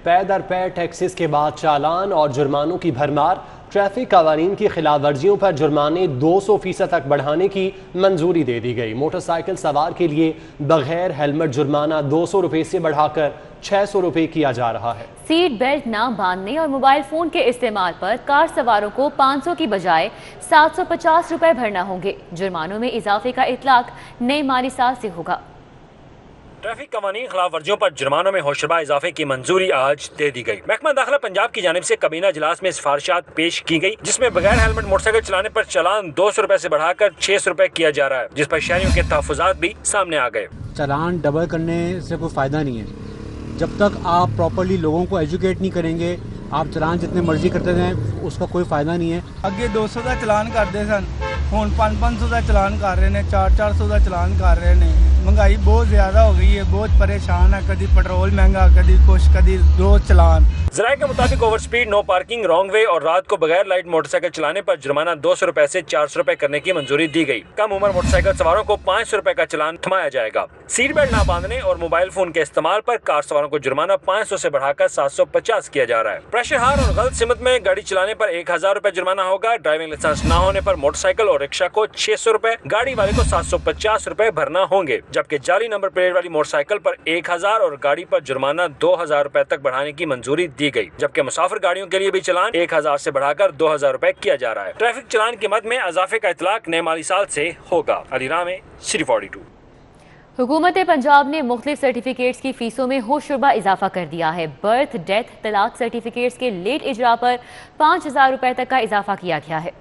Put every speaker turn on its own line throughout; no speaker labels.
پے در پے taxes کے بعد چالان اور جرمانوں کی بھرمار، ٹریفک قوانین کی خلاف ورزیوں پر جرمانے 200% تک بڑھانے کی منظوری دے دی گئی۔ موٹر سائیکل سوار کے لیے بغیر ہیلمٹ جرمانہ 200 روپے سے بڑھا کر 600 روپے کیا جا رہا ہے۔
سیٹ بیلٹ نہ باندھنے اور موبائل فون کے استعمال پر کار سواروں کو 500 کی بجائے 750 روپے بھرنا ہوں گے۔ جرمانوں میں اضافے کا اطلاق نئے مالی سال سے ہوگا۔
ٹریفک قوانین خلاف ورزیوں پر جرمانوں میں ہوشربا اضافے کی منظوری آج دے دی گئی۔ محکمہ داخلہ پنجاب کی جانب سے کابینہ اجلاس میں سفارشات پیش کی گئی، جس میں بغیر ہیلمٹ موٹر سائیکل چلانے پر چالان 200 روپے سے بڑھا کر 600 روپے کیا جا رہا ہے، جس پر شہریوں کے تحفظات بھی سامنے آ گئے۔
چالان ڈبل کرنے سے کوئی فائدہ نہیں ہے جب تک آپ پراپرلی لوگوں کو ایجوکیٹ نہیں کریں گے۔ آپ چلان جتنے مرضی کرتے ہیں اس کا کوئی فائدہ نہیں ہے۔
اگے 200 کا چلان کرتے سن، ہن 500 کا چلان کر رہے ہیں، 400 کا چلان کر رہے ہیں۔ مہنگائی بہت زیادہ ہو گئی ہے، بہت پریشان ہے، کدی پیٹرول مہنگا، کدی کچھ، کدی روز چلان۔
ذرائع کے مطابق over speed, no parking, wrong way اور رات کو بغیر لائٹ موٹر سائیکل چلانے پر جرمانہ 200 روپے سے 400 روپے کرنے کی منظوری دی گئی۔ کم عمر موٹر سائیکل سواروں کو 500 روپے کا چلان تھمایا جائے گا۔ سیٹ بیلٹ نہ باندھنے اور موبائل فون کے استعمال پر کار سواروں کو جرمانہ 500 سے بڑھا کر 750 کیا جا رہا ہے۔ پریشر ہار اور غلط سمت میں گاڑی چلانے پر 1000 روپے جرمانہ ہوگا۔ ڈرائیونگ لائسنس نہ ہونے پر موٹر سائیکل اور رکشہ کو 600 روپے، گاڑی والے کو 750 روپے بھرنا ہوں گے، جبکہ جعلی نمبر پلیٹ والی موٹر سائیکل پر 1000 اور گاڑی پر جرمانہ 2000 روپے تک بڑھانے کی منظوری دی گئی، جبکہ مسافر گاڑیوں کے لیے بھی چلان 1000 سے بڑھا کر 2000 روپے کیا جا رہا ہے۔ ٹریفک چلان کی مد میں اضافے کا اطلاق نئے مالی سال سے ہوگا۔ علی رام، سٹی 42۔
حکومت پنجاب نے مختلف سرٹیفکیٹس کی فیسوں میں ہوشربا اضافہ کر دیا ہے۔ برتھ، ڈیتھ، طلاق سرٹیفکیٹس کے لیٹ اجرا پر 5000 روپے تک کا اضافہ کیا گیا ہے۔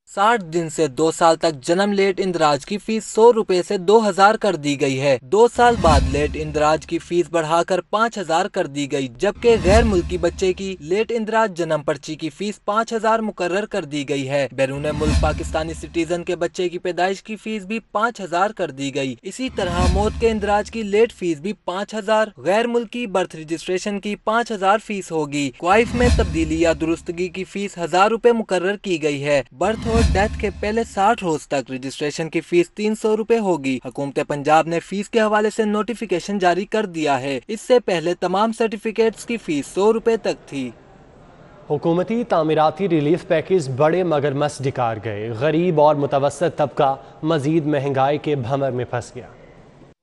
60 دن سے 2 سال تک جنم لیٹ اندراج کی فیس 100 روپے سے 2000 کر دی گئی ہے۔ 2 سال بعد لیٹ اندراج کی فیس بڑھا کر 5000 کر دی گئی، جبکہ غیر ملکی بچے کی لیٹ اندراج جنم پرچی کی فیس 5000 مقرر کر دی گئی ہے۔ بیرون ملک پاکستانی سٹیزن کے بچے کی پیدائش کی فیس بھی 5000 کر دی گئی۔ اسی طرح موت کے اندراج کی لیٹ فیس بھی 5000، غیر ملکی برتھ رجسٹریشن کی 5000 فیس ہوگی۔ کوائف میں تبدیلی یا درستگی کی فیس 1000 روپے مقرر کی گئی ہے۔ برتھ اور ڈیتھ کے پہلے 60 روز تک رجسٹریشن کی فیس 300 روپے ہوگی۔ حکومت پنجاب نے فیس کے حوالے سے نوٹیفیکیشن جاری کر دیا ہے۔ اس سے پہلے تمام سرٹیفکیٹس کی فیس 100 روپے تک تھی۔
حکومتی تعمیراتی ریلیف پیکیج بڑے مگر مس ڈکار گئے۔ غریب اور متوسط طبقہ مزید مہنگائی کے بھنور میں پھنس گیا۔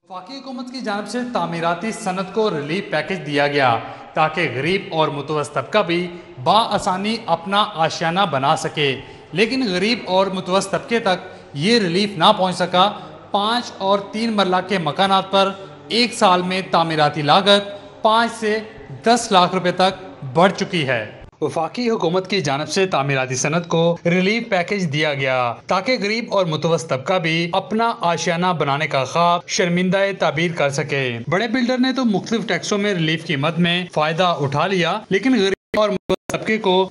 وفاقی حکومت کی جانب سے تعمیراتی صنعت کو ریلیف پیکیج دیا گیا تاکہ غریب اور متوسط طبقہ بھی بآسانی اپنا آشیانہ بنا سکے، لیکن غریب اور متوسط طبقے تک یہ ریلیف نہ پہنچ سکا۔ 5 اور 3 مرلہ کے مکانات پر ایک سال میں تعمیراتی لاگت 5 سے 10 لاکھ روپے تک بڑھ چکی ہے۔ وفاقی حکومت کی جانب سے تعمیراتی صنعت کو ریلیف پیکیج دیا گیا تاکہ غریب اور متوسط طبقہ بھی اپنا آشیانہ بنانے کا خواب شرمندہ تعبیر کر سکے۔ بڑے بلڈر نے تو مختلف ٹیکسوں میں ریلیف کی مد میں فائدہ اٹھا لیا، لیکن غریب اور متوسط طبقے کو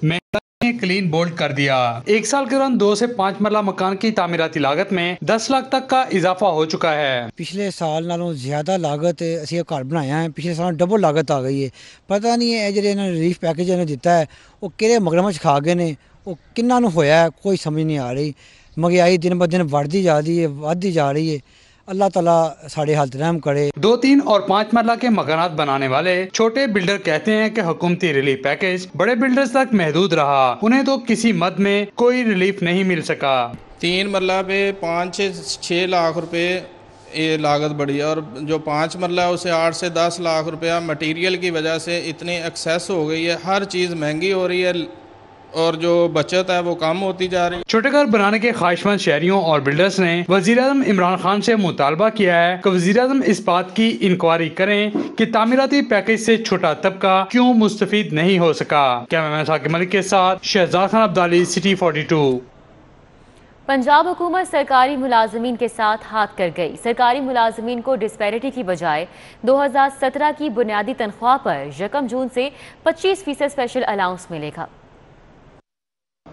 کلین بولڈ کر دیا۔ ایک سال کے دوران 2 سے 5 مرلہ مکان کی تعمیراتی لاگت میں 10 لاکھ تک کا اضافہ ہو چکا ہے۔
پچھلے سال نالوں زیادہ لاگت اسی گھر بنایا ہے، پچھلے سال ڈبل لاگت آ گئی ہے۔ پتہ نہیں ہے جڑے انہوں نے ریلیف پیکیج انہوں نے دیتا ہے وہ کہڑے مگرمچ کھا گئے نے، وہ کنہاں نوں ہویا ہے کوئی سمجھ نہیں آ رہی۔ مہنگائی دن بدن بڑھتی جا رہی ہے، ودھتی جا رہی ہے۔ اللہ تعالیٰ ساڑے حالت رحم کرے۔
2، 3 اور 5 مرلہ کے مکانات بنانے والے چھوٹے بلڈر کہتے ہیں کہ حکومتی ریلیف پیکیج بڑے بلڈرز تک محدود رہا، انہیں تو کسی مد میں کوئی ریلیف نہیں مل سکا۔
3 مرلہ پہ 5 سے 6 لاکھ روپے یہ لاگت بڑھی، اور جو 5 مرلہ ہے اسے 8 سے 10 لاکھ روپیہ مٹیریل کی وجہ سے اتنی ایکسیس ہو گئی ہے، ہر چیز مہنگی ہو رہی ہے اور جو بچت ہے وہ کم ہوتی جا رہی ہے۔
چھوٹے گھر بنانے کے خواہش مند شہریوں اور بلڈرز نے وزیراعظم عمران خان سے مطالبہ کیا ہے کہ وزیراعظم اس بات کی انکوائری کریں کہ تعمیراتی پیکیج سے چھوٹا طبقہ کیوں مستفید نہیں ہو سکا۔ کیمرہ مین ثاقب ملک کے ساتھ شہزاد خان عبدالی، سٹی 42۔
پنجاب حکومت سرکاری ملازمین کے ساتھ ہاتھ کر گئی۔ سرکاری ملازمین کو ڈسپیرٹی کی بجائے 2017 کی بنیادی تنخواہ پر 1 جون سے 25% اسپیشل الاؤنس ملے گا۔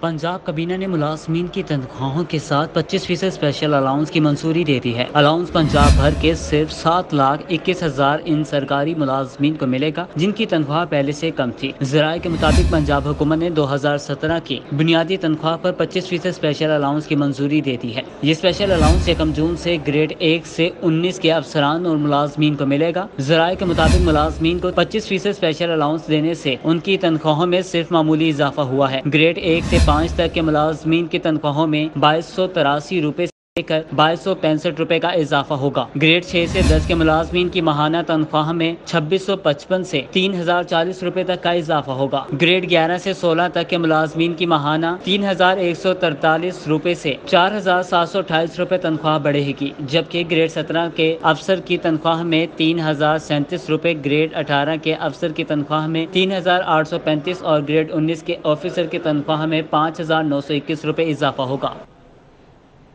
पंजाब काबीना ने मुलाजमीन की तनख्वाहों के साथ 25% स्पेशल अलाउंस की मंजूरी दे दी है। अलाउंस पंजाब भर के सिर्फ 7,21,000 इन सरकारी मुलाजमीन को मिलेगा जिनकी तनख्वाह पहले से कम थी। ज़राए के मुताबिक पंजाब हुकूमत ने 2017 की बुनियादी तनख्वाह पर 25% स्पेशल अलाउंस की मंजूरी दे दी है। ये स्पेशल अलाउंस 1 जून से ग्रेड 1 से 19 के अफसरान और मुलाजमीन को मिलेगा। ज़राए के मुताबिक मुलाजमीन को 25% स्पेशल अलाउंस देने से उनकी तनख्वाहों में सिर्फ मामूली इजाफा हुआ है। ग्रेड 1 से 5 तक के मुलाजमीन की तनख्वाहों में 2283 रुपए लेकर 2265 रुपए का इजाफा होगा। ग्रेड 6 से 10 के मुलाजमीन की माहाना तनख्वाह में 2655 से 3040 रुपए तक का इजाफा होगा। ग्रेड 11 से 16 तक के मुलाजमीन की माहाना 3143 रुपए से 4728 रुपए तनख्वाह बढ़ेगी, जबकि ग्रेड 17 के अफसर की तनख्वाह में 3037 रुपए, ग्रेड 18 के अफसर की तनख्वाह में 3835 और ग्रेड 19 के ऑफिसर की तनख्वाह में 5921 रुपए इजाफा होगा।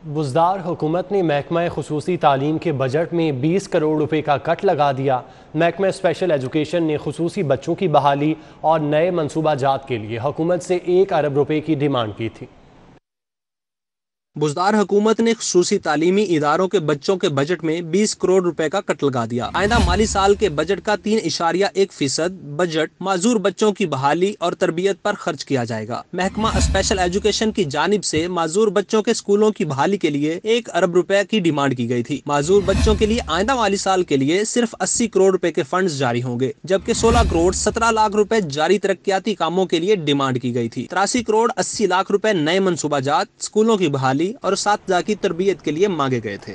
बुज़दार हुकूमत ने महकमा खुसूसी तालीम के बजट में 20 करोड़ रुपए का कट लगा दिया। महकमा स्पेशल एजुकेशन ने खुसूसी बच्चों की बहाली और नए मनसूबा जात के लिए हुकूमत से 1 अरब रुपए की डिमांड की थी।
बुज़दार हुकूमत ने खुसूसी तालीमी इदारों के बच्चों के बजट में 20 करोड़ रुपए का कट लगा दिया। आइंदा माली साल के बजट का 3.1% बजट माजूर बच्चों की बहाली और तरबियत पर खर्च किया जाएगा। महकमा स्पेशल एजुकेशन की जानिब से माजूर बच्चों के स्कूलों की बहाली के लिए 1 अरब रुपए की डिमांड की गई थी। माजूर बच्चों के लिए आइंदा माली साल के लिए सिर्फ 80 करोड़ रुपए के फंड जारी होंगे, जबकि 16 करोड़ 17 लाख रुपए जारी तरक्याती कामों के लिए डिमांड की गई थी। 83 करोड़ 80 लाख रुपए नए मनसूबाजात, स्कूलों की बहाली और साथ की तरबियत के लिए मांगे गए थे।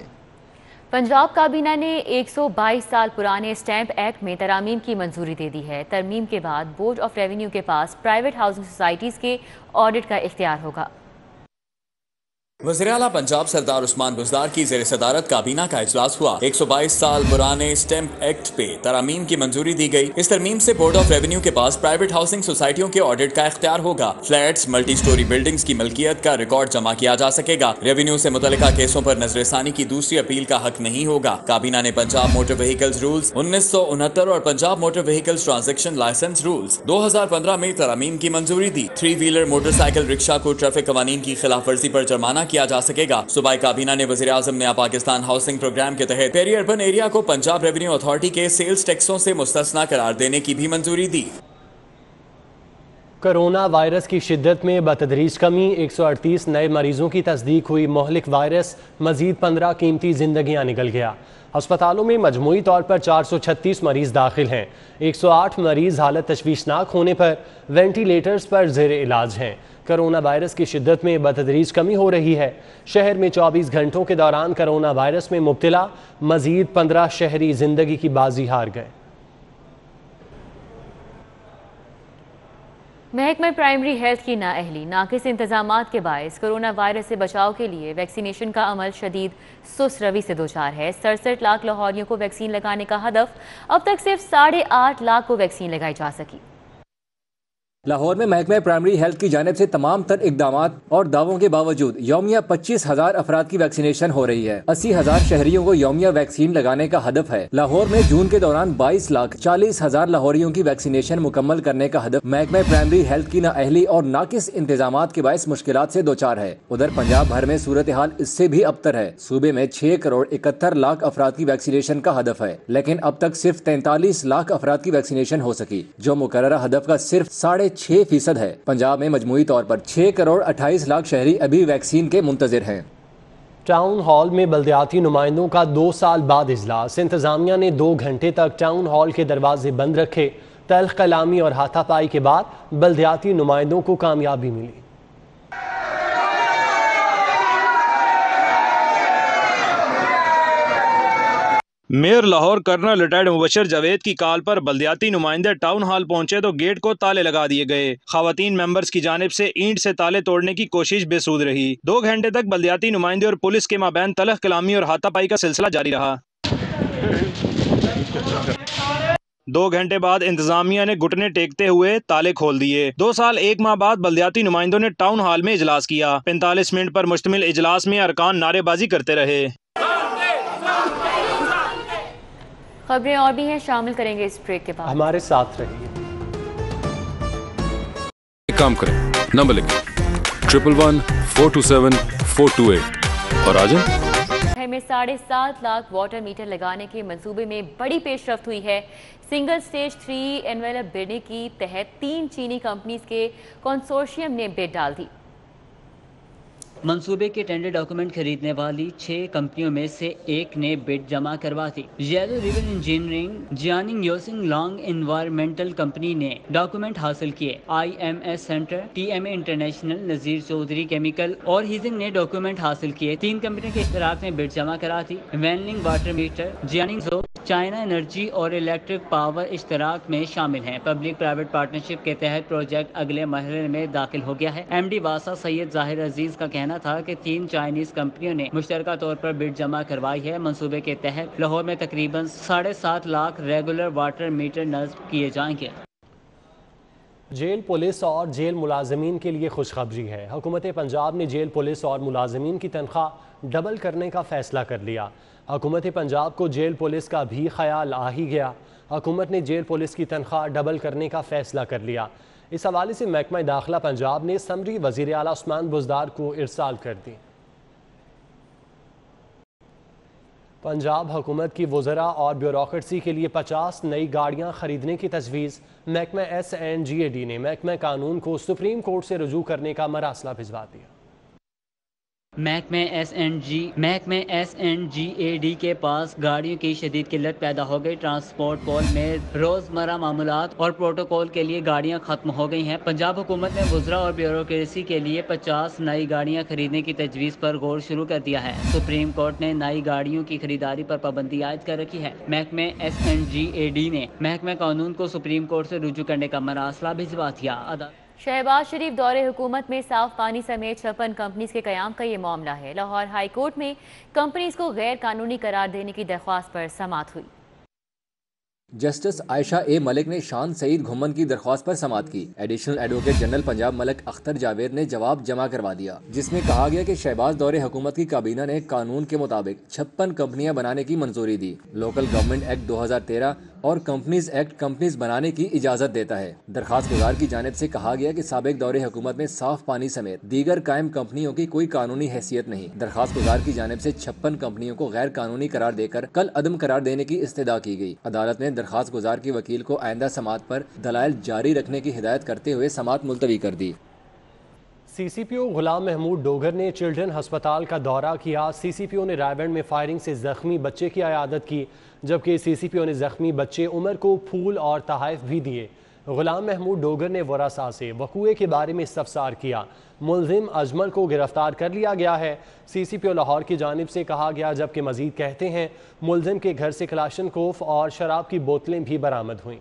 पंजाब काबीना ने 122 साल पुराने स्टैंप एक्ट में तरमीम की मंजूरी दे दी है। तरमीम के बाद बोर्ड ऑफ रेवेन्यू के पास प्राइवेट हाउसिंग सोसाइटीज के ऑडिट का इख्तियार होगा।
वज़ीर आला पंजाब सरदार उस्मान बुज़दार की ज़ेर सदारत काबीना का इजलास हुआ। 122 साल पुराने स्टैंप एक्ट पे तरमीम की मंजूरी दी गई। इस तरमीम से बोर्ड ऑफ रेवेन्यू के पास प्राइवेट हाउसिंग सोसाइटियों के ऑडिट का इख्तियार होगा। फ्लैट्स, मल्टी स्टोरी बिल्डिंग्स की मलकियत का रिकॉर्ड जमा किया जा सकेगा। रेवेन्यू से मुतल्लिका केसों पर नजरसानी की दूसरी अपील का हक नहीं होगा। काबीना ने पंजाब मोटर व्हीकल्स रूल्स 1969 और Punjab motor vehicles transaction licence rules 2015 में तरमीम की मंजूरी दी। 3 व्हीलर मोटरसाइकिल रिक्शा को ट्रैफिक कवानीन की खिलाफ वर्जी पर जुर्माना किया जा सकेगा। सूबाई काबीना ने वज़ीर आज़म नया पाकिस्तान हाउसिंग प्रोग्राम के तहत पेरी अर्बन एरिया को पंजाब रेवेन्यू अथॉरिटी के सेल्स टैक्सों से मुस्तस्ना करार देने की भी मंजूरी दी।
कोरोना वायरस की शिद्दत में बतदरीज कमी, 138 नए मरीजों की तस्दीक हुई। मोहलिक वायरस मजीद 15 कीमती जिंदगियां निकल गया। अस्पतालों में मजमूई तौर पर 436 मरीज दाखिल हैं। 108 मरीज हालत तशवीशनाक होने पर वेंटिलेटर्स पर ज़ेर इलाज हैं। कोरोना वायरस की शिद्दत में बतदरीज कमी हो रही है। शहर में 24 घंटों के दौरान कोरोना वायरस में मुब्तला मजीद 15 शहरी जिंदगी की बाजी हार गए।
महकमा प्राइमरी हेल्थ की नाअहली, नाकिस इंतजामात के बायस कोरोना वायरस से बचाव के लिए वैक्सीनेशन का अमल शदीद सुस्त रवि से दो चार है। 67 लाख लाहौरियों को वैक्सीन लगाने का हदफ, अब तक सिर्फ 8.5 लाख को वैक्सीन लगाई जा सकी।
लाहौर में महकमा प्राइमरी हेल्थ की जानिब से तमाम तर इकदामात और दावों के बावजूद यौमिया 25,000 अफराद की वैक्सीनेशन हो रही है। 80,000 शहरियों को यौमिया वैक्सीन लगाने का हदफ है। लाहौर में जून के दौरान 22,40,000 लाहौरियों की वैक्सीनेशन मुकम्मल करने का हदफ महकमा प्राइमरी हेल्थ की नाअहली और नाकिस इंतजामात के बायस मुश्किलात से दो चार है। उधर पंजाब भर में सूरत हाल इससे भी अबतर है। सूबे में 6 करोड़ 71 लाख अफराद की वैक्सीनेशन का हदफ है, लेकिन अब तक सिर्फ 43 लाख अफराद की वैक्सीनेशन हो सकी, जो मुकर्ररा हदफ का सिर्फ 6.5% है। पंजाब में मजमूई तौर पर 6 करोड़ 28 लाख शहरी अभी वैक्सीन के मुंतजिर हैं।
टाउन हॉल में बल्दियाती नुमाइंदों का 2 साल बाद इजलास। इंतजामिया ने 2 घंटे तक टाउन हॉल के दरवाजे बंद रखे। तल्ख कलामी और हाथापाई के बाद बल्दियाती नुमाइंदों को कामयाबी मिली।
Mayor Lahore colonel retired Mubashar Javed की कॉल पर बल्दियाती नुमाइंदे टाउन हॉल पहुंचे तो गेट को ताले लगा दिए गए। खवातीन मेंबर्स की जानिब से ईंट से ताले तोड़ने की कोशिश बेसूद रही। 2 घंटे तक बल्दियाती नुमाइंदे और पुलिस के माबैन तलख कलामी और हाथापाई का सिलसिला जारी रहा। 2 घंटे बाद इंतजामिया ने घुटने टेकते हुए ताले खोल दिए। 2 साल 1 माह बाद बल्दियाती नुमाइंदों ने टाउन हॉल में इजलास किया। 45 मिनट पर मुश्तमिल इजलास में अरकान नारेबाजी करते रहे।
खबरें और भी हैं, शामिल करेंगे इस ब्रेक के बाद।
हमारे साथ रहिए।
काम करें, नंबर लिखें। 111-427-428 और आजम
में 7.5 लाख वाटर मीटर लगाने के मंसूबे में बड़ी पेशरफ्त हुई है। सिंगल स्टेज 3 एनवेलप बिडिंग की तहत 3 चीनी कंपनीज के कंसोर्शियम ने बिड डाल दी।
मंसूबे के टेंडर डॉक्यूमेंट खरीदने वाली 6 कंपनियों में से एक ने बिड जमा करवा दी। येलो रिवर इंजीनियरिंग, जियानिंग योसिंग लॉन्ग एनवायरमेंटल कंपनी ने डॉक्यूमेंट हासिल किए। IMS centre, TMA international, Nazir Chaudhry chemical और हिजिंग ने डॉक्यूमेंट हासिल किए। 3 कंपनियों के इश्तराक में बिड जमा करा दी। वैनलिंग वाटर मीटर, जियानिंग जो, चाइना एनर्जी और इलेक्ट्रिक पावर इश्तराक में शामिल हैं। पब्लिक प्राइवेट पार्टनरशिप के तहत प्रोजेक्ट अगले मरहले में दाखिल हो गया है। MD वासा सैयद जाहिर अजीज का कहना था कि 3 चाइनीज कंपनियों ने मुश्तरका तौर पर बिड जमा करवाई है। मंसूबे के तहत लाहौर में तकरीबन 7.5 लाख रेगुलर वाटर मीटर नस्ब किए जाएंगे।
जेल पुलिस और जेल मुलाजमीन के लिए खुशखबरी है। हुकूमत पंजाब ने जेल पुलिस और मुलाजमीन की तनख्वाह डबल करने का फैसला कर लिया। हुकूमत पंजाब को जेल पुलिस का भी ख्याल आ ही गया। हुकूमत ने जेल पुलिस की तनख्वाह डबल करने का फैसला कर लिया। इस हवाले से महकमा दाखिला पंजाब ने समरी वज़ीर आला उस्मान बुज़दार को इरसाल कर दी। पंजाब हुकूमत की वज़रा और ब्यूरोक्रेसी के लिए 50 नई गाड़ियां खरीदने की तजवीज़। महकमा SNGAD ने महकमा कानून को सुप्रीम कोर्ट से रुजू करने का मरासला भिजवा दिया।
महकमे SNGAD के पास गाड़ियों की शदीद किल्लत पैदा हो गई। ट्रांसपोर्ट पॉल में रोज़मर्रा मामूलात और प्रोटोकॉल के लिए गाड़ियां खत्म हो गई हैं। पंजाब हुकूमत ने वज़रा और ब्यूरोक्रेसी के लिए 50 नई गाड़ियां खरीदने की तजवीज़ पर गौर शुरू कर दिया है। सुप्रीम कोर्ट ने नई गाड़ियों की खरीदारी पर पाबंदी आयद कर रखी है। महकमे SNGAD ने महकमा कानून को सुप्रीम कोर्ट से रुजू करने का मरासला भिजवा दिया।
शहबाज शरीफ दौरे हुकूमत में साफ पानी समेत 56 कंपनीज के कयाम का ये मामला है। लाहौर हाई कोर्ट में कंपनीज को गैर कानूनी करार देने की दरख्वास्त पर समाअत हुई।
जस्टिस आयशा ए मलिक ने शान सईद घुमन की दरख्वास्त पर समाअत की। Additional advocate general Punjab Malik Akhtar Javed ने जवाब जमा करवा दिया, जिसमें कहा गया कि शहबाज दौरे हुकूमत की काबीना ने कानून के मुताबिक 56 कंपनियां बनाने की मंजूरी दी। लोकल गवर्नमेंट एक्ट 2013 और कंपनीज एक्ट कंपनीज बनाने की इजाजत देता है। दरखास्त गुजार की जानिब से कहा गया कि साबिक दौरे हुकूमत में साफ पानी समेत दीगर कायम कंपनियों की कोई कानूनी हैसियत नहीं। दरखास्त गुजार की जानिब से 56 कंपनियों को गैर कानूनी करार देकर कल अदम करार देने की इस्तदा की गई। अदालत ने दरखास्त गुजार की वकील को आइंदा समाअत पर दलाइल जारी रखने की हिदायत करते हुए समाअत मुलतवी कर दी।
CCPO गुलाम महमूद डोगर ने चिल्ड्रन अस्पताल का दौरा किया। CCPO ने रायबंड में फायरिंग से जख्मी बच्चे की इयादत की, जबकि CCPO ने जख्मी बच्चे उमर को फूल और तहाइफ भी दिए। गुलाम महमूद डोगर ने वरासा से वक़ूए के बारे में इस्तफसार किया। मुलजिम अजमल को गिरफ्तार कर लिया गया है। CCPO लाहौर की जानिब से कहा गया, जबकि मजीद कहते हैं मुलजिम के घर से कलाशनकोफ और शराब की बोतलें भी बरामद हुईं।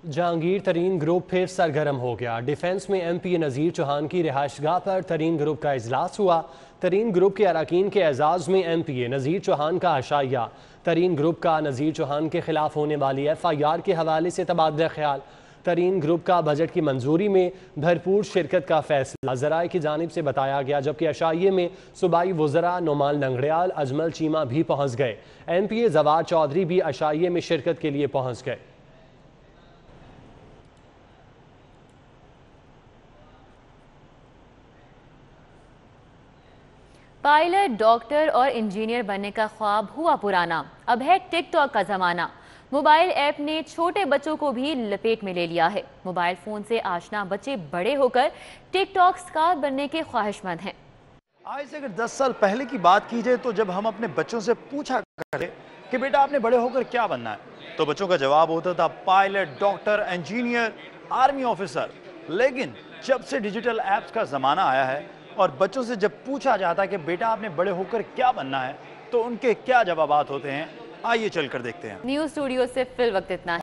जहांगीर तरीन ग्रुप फिर सरगर्म हो गया। डिफेंस में MP नज़ीर चौहान की रिहाइशगाह पर तरीन ग्रुप का इजलास हुआ। तरीन ग्रुप के अरकान के एजाज़ में MP नज़ीर चौहान का आशाइया। तरीन ग्रुप का नज़ीर चौहान के खिलाफ होने वाली FIR के हवाले से तबादला ख्याल। तरीन ग्रुप का बजट की मंजूरी में भरपूर शिरकत का फैसला ज़राए की जानिब से बताया गया, जबकि अशाइये में सूबाई वज़रा नोमान लंगड़ियाल, अजमल चीमा भी पहुँच गए। MPA जवाद चौधरी भी अशाइये में शिरकत के लिए पहुँच गए।
पायलट, डॉक्टर और इंजीनियर बनने का ख्वाब हुआ पुराना, अब है टिकटॉक का ज़माना। मोबाइल ऐप ने छोटे बच्चों को भी लपेट में ले लिया है। मोबाइल फ़ोन से आशना बच्चे बड़े होकर टिकटॉक स्टार बनने के ख्वाहिशमंद हैं।
आज से अगर 10 साल पहले की बात की जाए तो जब हम अपने बच्चों से पूछा करते कि बेटा आपने बड़े होकर क्या बनना है, तो बच्चों का जवाब होता था pilot, doctor, engineer, army officer. लेकिन जब से डिजिटल ऐप्स का ज़माना आया है और बच्चों से जब पूछा जाता है कि बेटा आपने बड़े होकर क्या बनना है, तो उनके क्या जवाबात होते हैं, आइए चलकर देखते हैं।
न्यूज़ स्टूडियो से फिल वक्त इतना है।